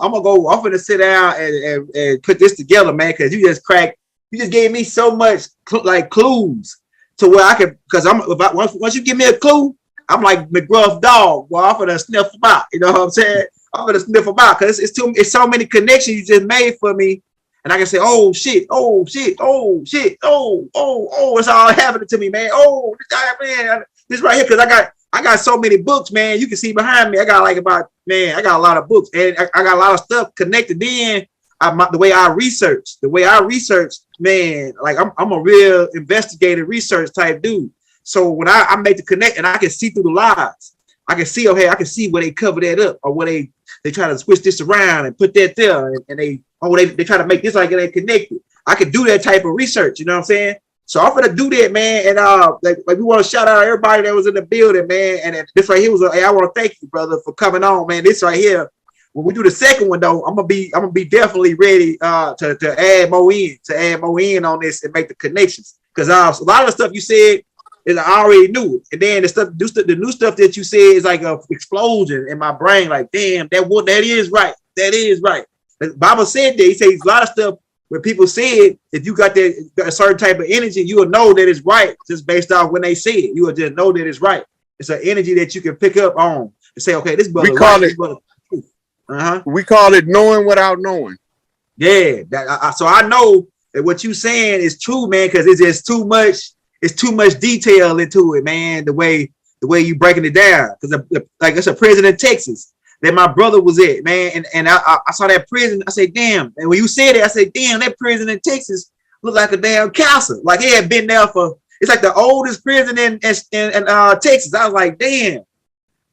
I'm gonna sit down and put this together, man, because you just gave me so much clues to where I can, because once you give me a clue, I'm like McGruff dog. Well, I'm gonna sniff them out. You know what I'm saying? I'm gonna sniff them out because it's so many connections you just made for me, and I can say, oh shit, oh shit, oh shit, oh, it's all happening to me, man. Oh, man, this right here, because I got so many books, man. You can see behind me. I got I got a lot of books, and I got a lot of stuff connected. Then the way I research, man, like I'm a real investigative research type dude. So when I make the connect, and I can see through the lies, I can see, okay, I can see where they cover that up, or where they try to switch this around and put that there, and they try to make this like it ain't connected. I can do that type of research, you know what I'm saying? So I'm gonna do that, man. And like we want to shout out everybody that was in the building, man. And this right here was hey, I want to thank you, brother, for coming on, man. This right here, when we do the second one though, I'm gonna be definitely ready to add more in on this and make the connections. Because a lot of the stuff you said is I already knew. And then the new stuff that you said is like a explosion in my brain, like damn, that is right. That is right. The Bible said that, he says a lot of stuff where people said, if you got a certain type of energy, you will know that it's right just based off when they say it. You will just know that it's right. It's an energy that you can pick up on and say, okay, this brother. We call it knowing without knowing. Yeah, so I know that what you saying is true, man, because it's just too much. It's too much detail into it, man. The way you breaking it down, because like it's a prison in Texas that my brother was at, man, and I saw that prison. I said, damn. And when you said it, I said, damn, that prison in Texas looked like a damn castle. Like it had been there for. It's like the oldest prison in Texas. I was like, damn,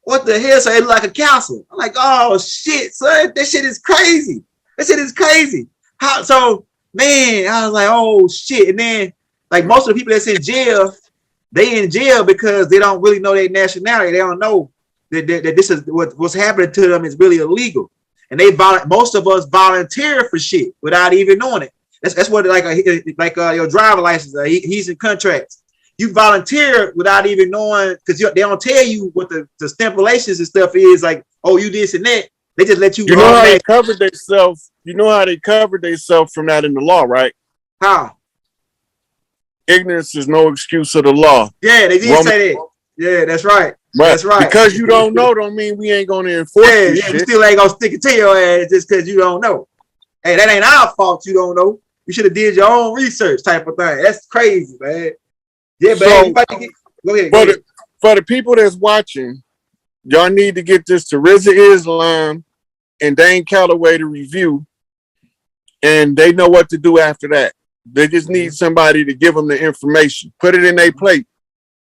what the hell? So it looked like a castle. I'm like, oh shit, son, that shit is crazy. That shit is crazy. How so, man? I was like, oh shit. And then like most of the people that's in jail, they in jail because they don't really know their nationality. They don't know that this is what's happening to them is really illegal, and most of us volunteer for shit without even knowing it. That's what like your driver license. He's in contracts. You volunteer without even knowing, because they don't tell you what the stipulations and stuff is. Like, oh, you this and that. They just let you. You know how they covered themselves. You know how they covered themselves from that in the law, right? How? Ignorance is no excuse of the law. Yeah, they did say that. Yeah, that's right. But that's right. Because you don't know, don't mean we ain't gonna enforce this shit. You still ain't gonna stick it to your ass just because you don't know. Hey, that ain't our fault. You don't know. You should have did your own research, type of thing. That's crazy, man. Yeah, so, but go ahead. For the people that's watching, y'all need to get this to RZA Islam and Dane Calloway to review, and they know what to do after that. They just need somebody to give them the information, put it in their plate.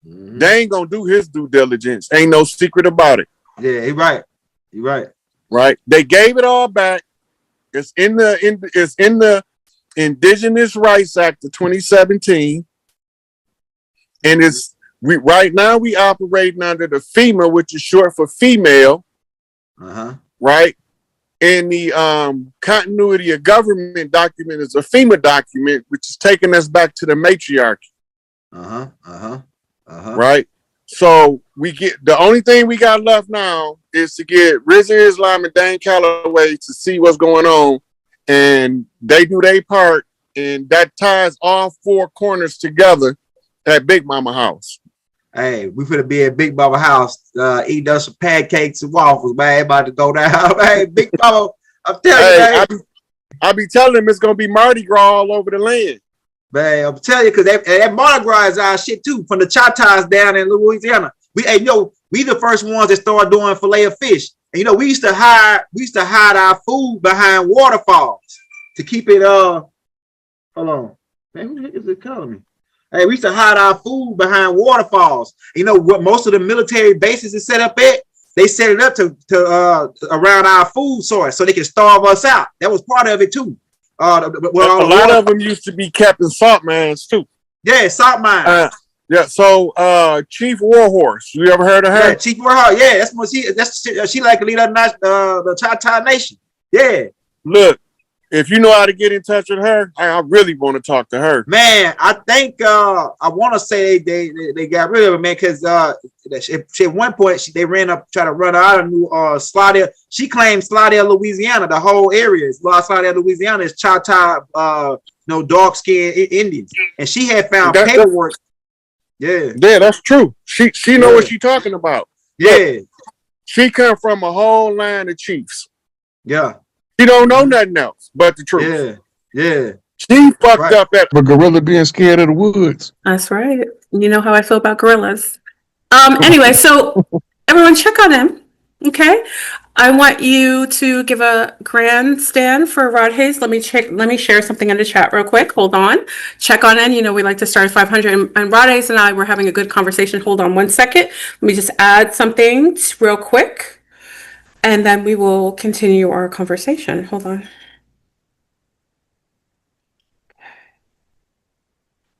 Mm-hmm. They ain't gonna do his due diligence. Ain't no secret about it. Yeah, you're right. You're right. Right. They gave it all back. It's in the Indigenous Rights Act of 2017, and right now we operating under the FEMA, which is short for female. Right. And the continuity of government document is a FEMA document, which is taking us back to the matriarchy. Right. So the only thing we got left now is to get RZA Islam and Dane Calloway to see what's going on, and they do their part, and that ties all four corners together at Big Mama house. Hey, we finna be at Big Mama house, eating us some pancakes and waffles, man. About to go down. Hey, Big Mama, I'm telling you, man. I be telling them it's gonna be Mardi Gras all over the land. Man, I'm telling you, because that Mardi Gras is our shit too, from the Choctaws down in Louisiana. We the first ones that started doing fillet of fish. And we used to hide our food behind waterfalls to keep it hold on. Man, who is it calling me? Hey, we used to hide our food behind waterfalls. What most of the military bases is set up at? They set it up to around our food source so they can starve us out. That was part of it too. A lot of them used to be kept in salt mines too. Yeah, salt mines. So Chief Warhorse, you ever heard of her? Yeah, Chief Warhorse. Yeah, that's she like to lead the Choctaw Nation. Yeah. Look, If you know how to get in touch with her, I really want to talk to her. Man, I think I want to say they got rid of it, man, because at one point they ran up try to run out of New Slidell. She claimed Slidell, Louisiana, the whole area is Slidell, Louisiana is Choctaw, dark skinned Indians, and she had found paperwork. Yeah, that's true. She know what she talking about. Yeah, look, she come from a whole line of chiefs. Yeah. She don't know nothing else but the truth. Yeah. She fucked up at a gorilla being scared of the woods. That's right. You know how I feel about gorillas. Anyway, so everyone check on him. Okay. I want you to give a grandstand for Rod Hayes. Let me share something in the chat real quick. Hold on. Check on in. We like to start at 500. And Rod Hayes and I were having a good conversation. Hold on 1 second. Let me just add something real quick. And then we will continue our conversation. Hold on.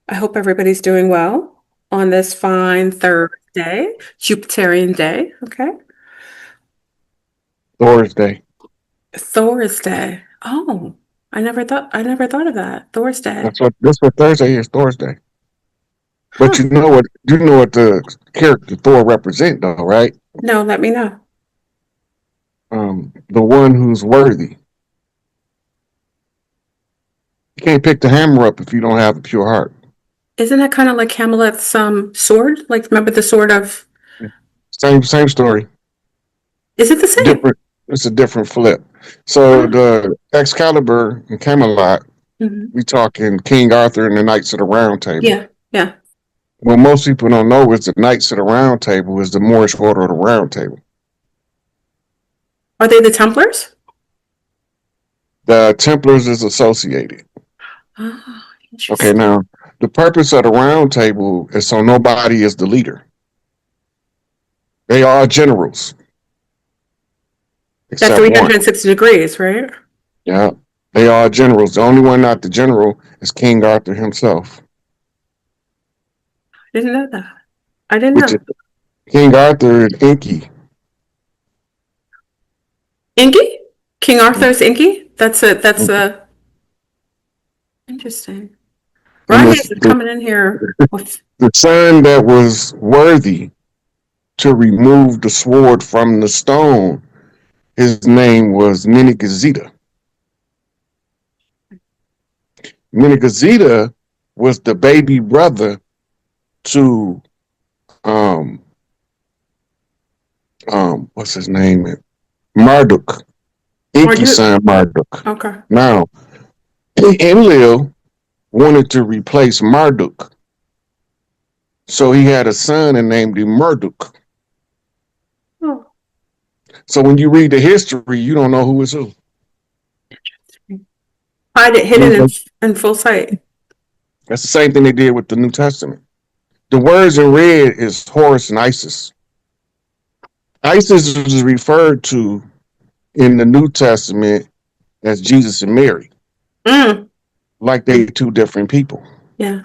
I hope everybody's doing well on this fine Thursday, Jupiterian day. Okay. Thursday. Oh, I never thought of that. Thursday. That's what Thursday is. Thursday. But you know what the character Thor represent, though, right? No, let me know. The one who's worthy. You can't pick the hammer up if you don't have a pure heart. Isn't that kind of like Hamlet's sword? Like, remember the sword of? Same story. Is it the same? Different. It's a different flip. So the Excalibur and Camelot, we talking King Arthur and the Knights of the Round Table. Yeah. What most people don't know is the Knights of the Round Table is the Moorish Order of the Round Table. Are they the Templars? The Templars is associated. Oh, interesting. Okay, now the purpose of the Round Table is so nobody is the leader. They are generals. That's 360 degrees, right? Yeah, they are generals. The only one not the general is King Arthur himself. I didn't know that. I didn't know. King Arthur is Inky. Inky? King Arthur's Inky? That's a interesting. Ryan is coming in here with the son that was worthy to remove the sword from the stone. His name was Minigazita. Minigazita was the baby brother to what's his name? Marduk. Inky's son Marduk. Okay. Now, Enlil wanted to replace Marduk. So he had a son and named him Marduk. Oh. So when you read the history, you don't know who is who. Hide it hidden in full sight. That's the same thing they did with the New Testament. The words in red is Horus and Isis. Isis is referred to in the New Testament as Jesus and Mary. Like they two different people. Yeah.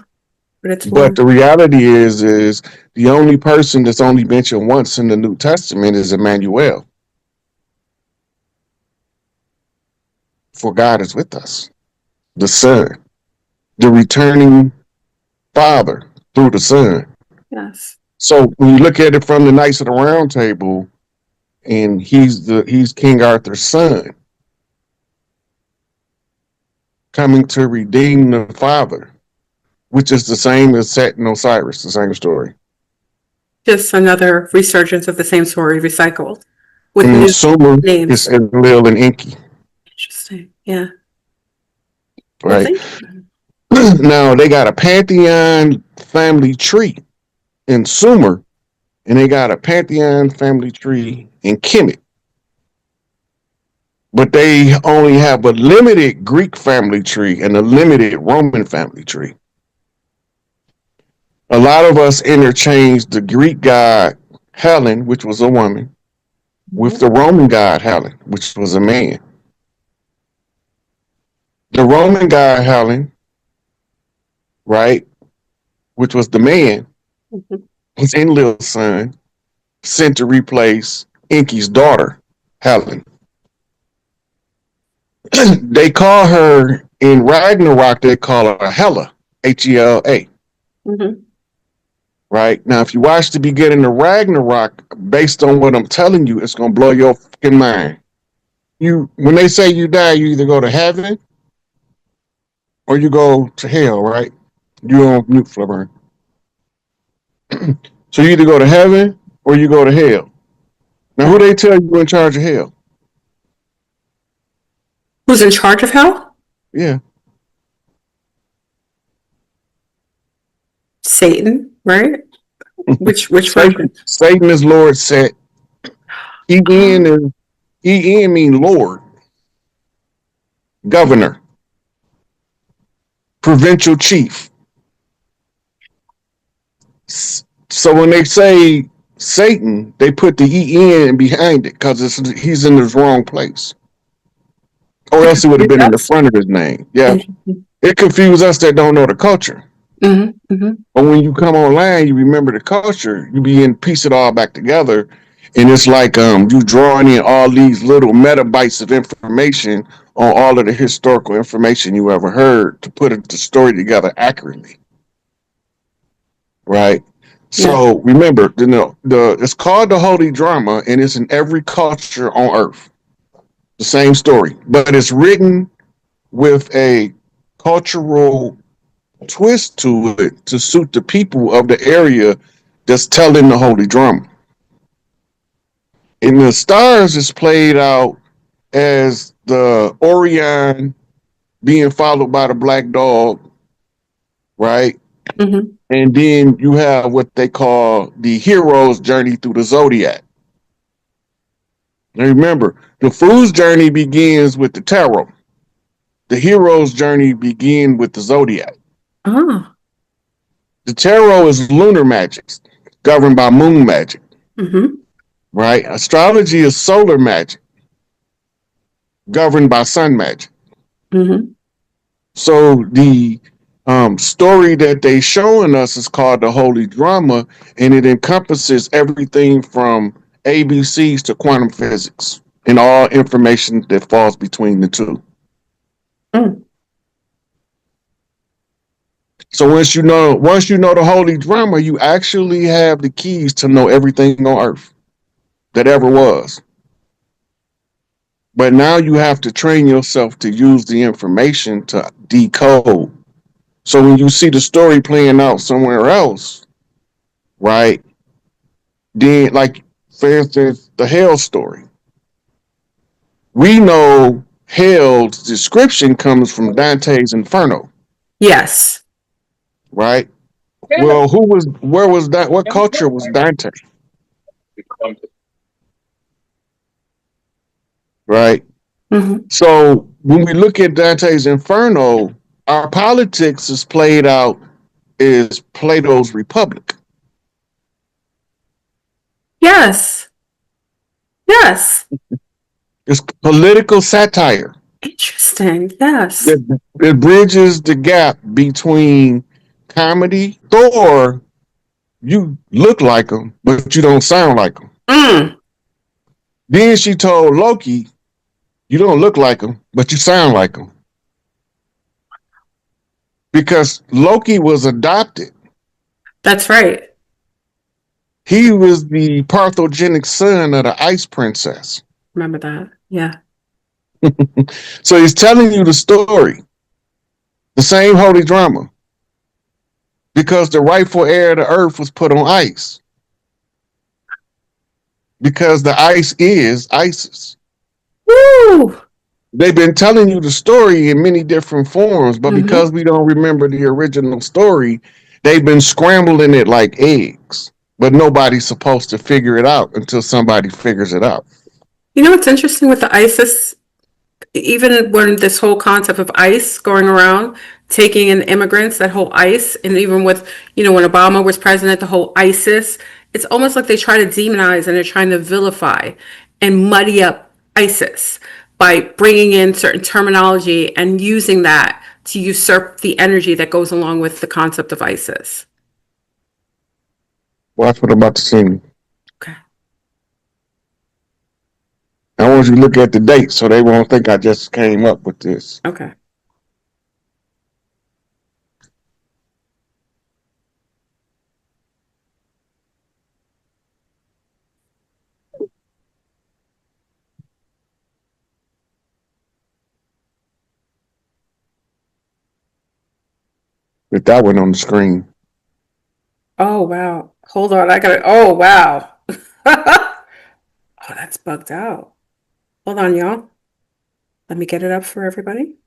But the reality is the only person that's only mentioned once in the New Testament is Emmanuel. For God is with us. The Son. The returning Father through the Son. Yes. So when you look at it from the Knights of the Round Table, and he's King Arthur's son, coming to redeem the father, which is the same as Set and Osiris, the same story. Just another resurgence of the same story recycled with and new Sumer names. is Enlil and Inky. Interesting. Yeah. Right. Now they got a Pantheon family tree in Sumer, and they got a Pantheon family tree in Kemet. But they only have a limited Greek family tree and a limited Roman family tree. A lot of us interchanged the Greek god Helen, which was a woman, with the Roman god Helen, which was a man. The Roman god Helen, right, which was the man, was Enlil's son, sent to replace Inky's daughter, Helen. They call her in Ragnarok. They call her Hela, Hela. Mm-hmm. Right now, if you watch the beginning of Ragnarok, based on what I'm telling you, it's gonna blow your fucking mind. When they say you die, you either go to heaven or you go to hell. Right? You on mute, Flipper. So you either go to heaven or you go to hell. Now, who they tell you in charge of hell? Who's in charge of hell? Yeah, Satan, right? Which Satan. version? Satan is Lord Set. En Oh, is En mean Lord, Governor, Provincial Chief. So when they say Satan, they put the En behind it because he's in his wrong place, or else it would have been in the yes. front of his name. Yeah, Interesting. it confused us that don't know the culture. Mm-hmm. Mm-hmm. But when you come online, you remember the culture. You begin to piece it all back together, and it's like you drawing in all these little metabytes of information on all of the historical information you ever heard to put the story together accurately, right? Yeah. So remember, the it's called the Holy Drama, and it's in every culture on Earth. The same story, but it's written with a cultural twist to it to suit the people of the area that's telling the Holy Drama. In the stars is played out as the Orion being followed by the black dog, right? Mm-hmm. And then you have what they call the hero's journey through the zodiac. Now remember, the fool's journey begins with the tarot. The hero's journey begins with the zodiac. Oh. The tarot is lunar magic, governed by moon magic, Mm-hmm. right? Astrology is solar magic, governed by sun magic. Mm-hmm. So the story that they showing us is called the Holy Drama, and it encompasses everything from ABCs to quantum physics and all information that falls between the two. Mm. So once you know the Holy Drama, you actually have the keys to know everything on Earth that ever was. But now you have to train yourself to use the information to decode. So when you see the story playing out somewhere else, right? Then, like for instance, the hell story. We know hell's description comes from Dante's Inferno, Yes. right? Well, where was that? What culture was Dante, right? Mm-hmm. So when we look at Dante's Inferno, our politics is played out is Plato's Republic. Yes. Yes. It's political satire. Interesting. Yes. It bridges the gap between comedy. Thor, you look like him, but you don't sound like him. Mm. Then she told Loki, you don't look like him, but you sound like him. Because Loki was adopted. That's right. He was the parthogenic son of the Ice Princess. Remember that. Yeah. So he's telling you the story, the same holy drama, because the rightful heir of the earth was put on ice. Because the ice is ISIS. Woo! They've been telling you the story in many different forms, but Mm-hmm. because we don't remember the original story, they've been scrambling it like eggs. But nobody's supposed to figure it out until somebody figures it out. You know what's interesting with the ISIS, even when this whole concept of ICE going around, taking in immigrants, that whole ICE, and even with, when Obama was president, the whole ISIS, it's almost like they try to demonize and they're trying to vilify and muddy up ISIS by bringing in certain terminology and using that to usurp the energy that goes along with the concept of ISIS. Watch what I'm about to sing. Okay. I I want you to look at the date so they won't think I just came up with this. Okay. With that one on the screen. Oh, wow. Hold on. I got it. Oh, wow. Oh, that's bugged out. Hold on, y'all. Let me get it up for everybody.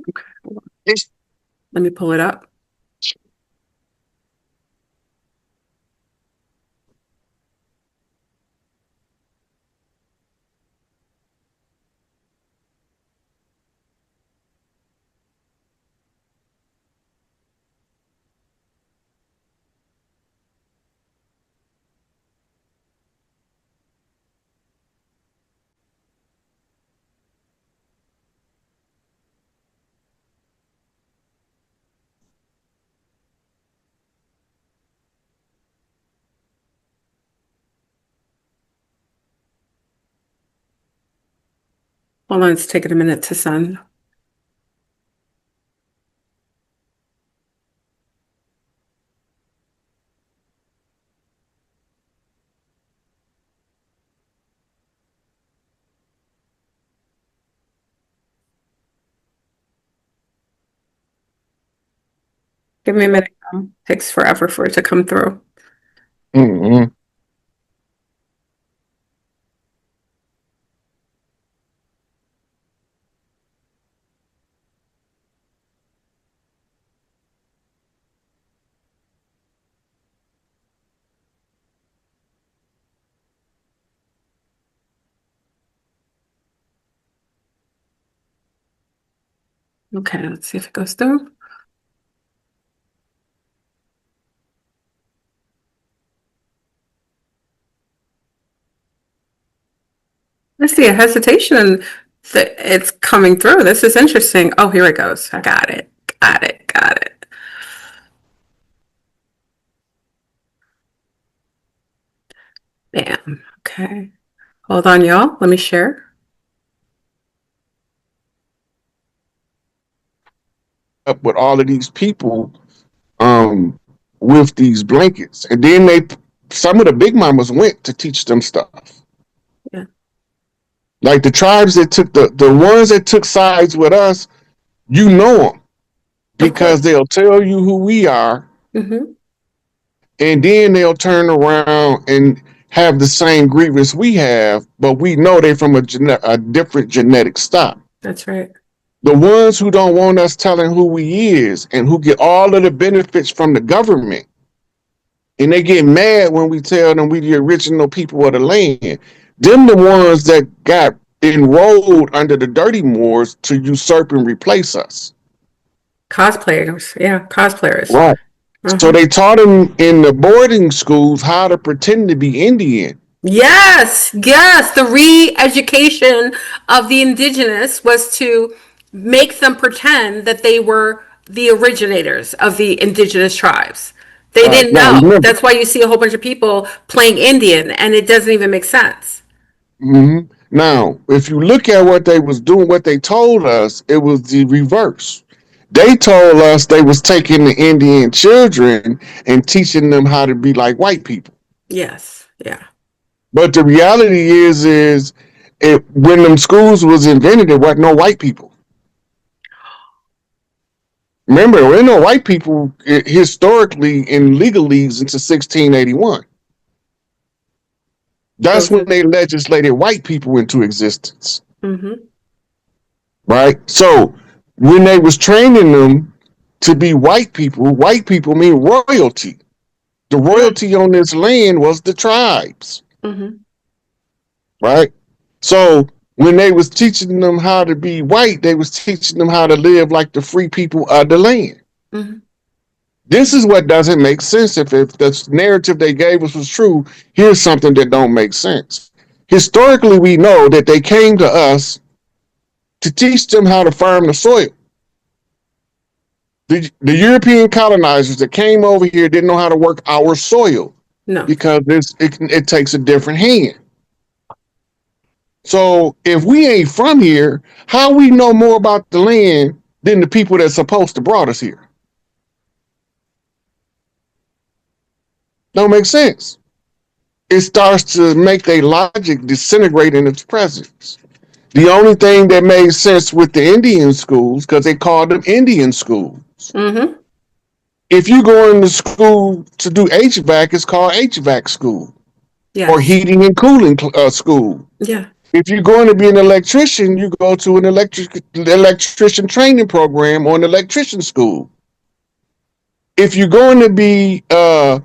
Okay. Hold on. Let me pull it up. Hold on. It's taking a minute to send. Give me a minute. Takes forever for it to come through. Mm-hmm. Okay, let's see if it goes through. I see a hesitation that it's coming through. This is interesting. Oh, here it goes. I got it. Got it. Got it. Bam. Okay. Hold on, y'all. Let me share. Up with all of these people um, with these blankets. And then some of the big mamas went to teach them stuff. Yeah. Like the tribes that took the ones that took sides with us, you know them because they'll tell you who we are. Mm-hmm. And then they'll turn around and have the same grievance we have, but we know they're from a different genetic stock. That's right. The ones who don't want us telling who we is and who get all of the benefits from the government, and they get mad when we tell them we the original people of the land. Them the ones that got enrolled under the dirty Moors to usurp and replace us. Cosplayers. Yeah, cosplayers. Right. So Uh-huh. they taught them in the boarding schools how to pretend to be Indian. Yes, yes. The re-education of the indigenous was to make them pretend that they were the originators of the indigenous tribes. They All right. didn't Now know. remember, That's why you see a whole bunch of people playing Indian, and it doesn't even make sense. now if you look at what they was doing, what they told us, it was the reverse. They told us they was taking the Indian children and teaching them how to be like white people. Yes, yeah. But the reality is when them schools was invented, there wasn't no white people. Remember, there were no white people historically in legalese into 1681. That's Those when are. they legislated white people into existence, Mm-hmm. right? So when they was training them to be white people mean royalty. The royalty on this land was the tribes, Mm-hmm. right? So when they was teaching them how to be white, they was teaching them how to live like the free people of the land. Mm-hmm. This is what doesn't make sense. If the narrative they gave us was true, here's something that don't make sense. Historically, we know that they came to us to teach them how to farm the soil. The European colonizers that came over here didn't know how to work our soil No. because it takes a different hand. So if we ain't from here, how we know more about the land than the people that's supposed to brought us here? Don't make sense. It starts to make their logic disintegrate in its presence. The only thing that made sense with the Indian schools, because they called them Indian schools. Mm-hmm. If you go into school to do HVAC, it's called HVAC school. Yeah. Or heating and cooling school. Yeah. If you're going to be an electrician, you go to an electrician training program or an electrician school. If you're going to be a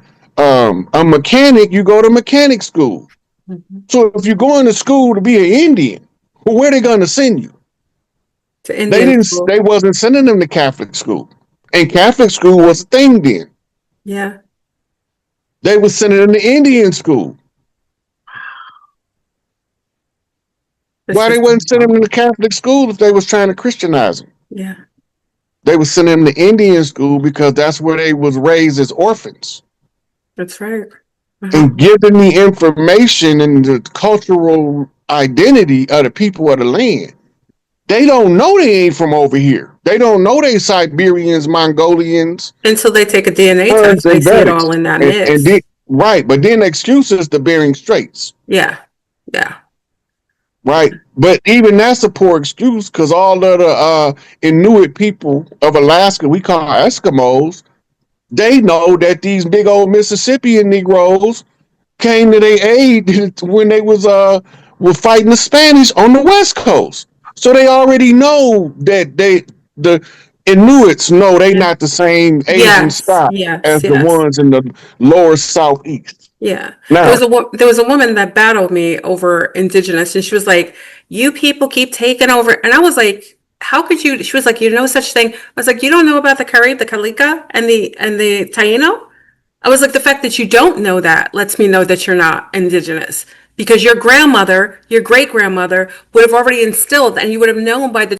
mechanic, you go to mechanic school. Mm-hmm. So if you're going to school to be an Indian, well, where are they going to send you? To Indian school. They wasn't sending them to Catholic school. And Catholic school was a thing then. Yeah. They were sending them to Indian school. Why they wasn't sending them to Catholic school if they was trying to Christianize them? Yeah. They was sending them to Indian school because that's where they was raised as orphans. That's right. And giving the information and the cultural identity of the people of the land. They don't know they ain't from over here. They don't know they Siberians, Mongolians. Until they take a DNA test, they see it all in that mix. Right, but then the excuse is the Bering Straits. Yeah. Yeah. Right, but even that's a poor excuse because all of the Inuit people of Alaska, we call Eskimos, they know that these big old Mississippian Negroes came to their aid when they were fighting the Spanish on the West Coast. So they already know that the Inuits know they not the same Asian stock as the ones in the lower southeast. Yeah. Now, there was a woman that battled me over Indigenous, and she was like, "You people keep taking over," and I was like, "How could you?" She was like, "You know such thing." I was like, "You don't know about the Carib, the Kalika, and the Taino?" I was like, "The fact that you don't know that lets me know that you're not Indigenous, because your grandmother, your great grandmother, would have already instilled, and you would have known by the